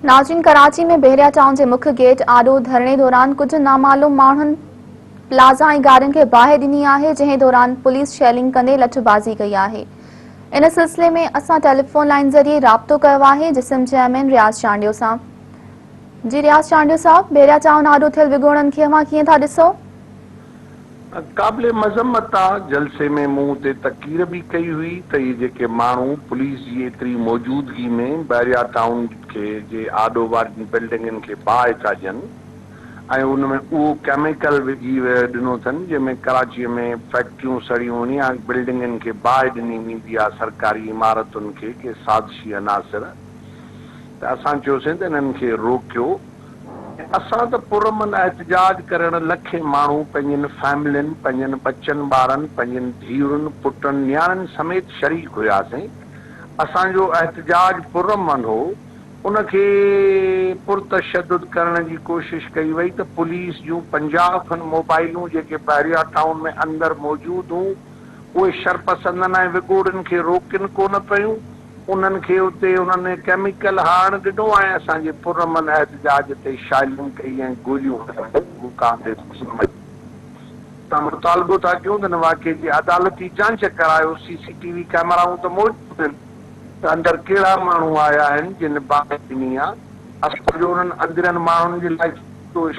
नाज़रीन, कराची में बहरिया टाउन के मुख्य गेट आॾो धरणे दौरान कुछ नामालूम माण्हुनि प्लाज़ा ऐं गारियुनि खे बाहि ॾिनी आहे, जंहिं दौरान पुलिस शेलिंग कंदे लठबाज़ी कई आहे। इन सिलसिले में असां टेलीफोन लाइन ज़रिए राब्तो कयो आहे जिस्म चेयरमैन रियाज़ चांडियो सां। जी रियाज़ चांडियो साहब, बहरिया टाउन आॾो थियल विगोड़नि खे अव्हां कीअं था ॾिसो? काबिल मज़म्मत आहे। जलसे में मूं ते तकीर भी कई हुई त इहे जेके माण्हू पुलिस जी एतिरी मौजूदगी में बहरिया टाउन के जे आॾो वारियुनि बिल्डिंगनि खे बाहि था ॾियनि ऐं उन में उहो केमिकल विझी ॾिनो अथनि जंहिंमें कराचीअ में फैक्ट्रियूं सड़ियूं वञी या बिल्डिंगनि खे बाहि ॾिनी वेंदी आहे सरकारी इमारतुनि खे के साज़िशी अनासिर। त असां चयोसीं त इन्हनि खे रोकियो। असां त पुरमन एहतजाज करण लखे माण्हू पंहिंजनि फैमिलियुनि, पंहिंजनि बचनि ॿारनि, पंहिंजनि धीअरुनि पुटनि नियाणियुनि समेत शरीक हुयासीं। असांजो एहतजाज पुरमन हो। उनखे पुरतशद्दुद करण जी कोशिश कई वई त पुलिस जूं 50 खनि मोबाइलूं जेके बहरिया टाउन में अंदरि मौजूद हूं उहे शरपसंदनि ऐं विगोड़नि खे रोकनि कोन पियूं। उन्हनि खे उते उन्हनि केमिकल हारण ॾिनो ऐं असांजे पुरमन एहतजाज ते शाइलिंग कई ऐं गोलियूं मुतालबो था कयूं त हिन वाक़े जी अदालती जांच करायो। CCTV कैमराऊं त मौजूद आहिनि त अंदरि कहिड़ा माण्हू आया आहिनि जिन बाहि ॾिनी आहे। असांजो उन्हनि अंदरनि माण्हुनि जे लाइ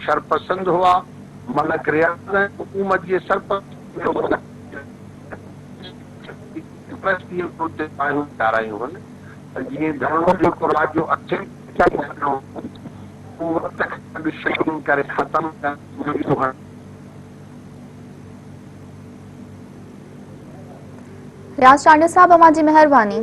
शरपसंद हुआ। मलक रियाज़ ऐं हुकूमत जे सरपंच जीअं धरणो जेको रात जो 8 करे ख़त्म रियाज़ चांडियो साहब, अव्हां जी मेहरबानी।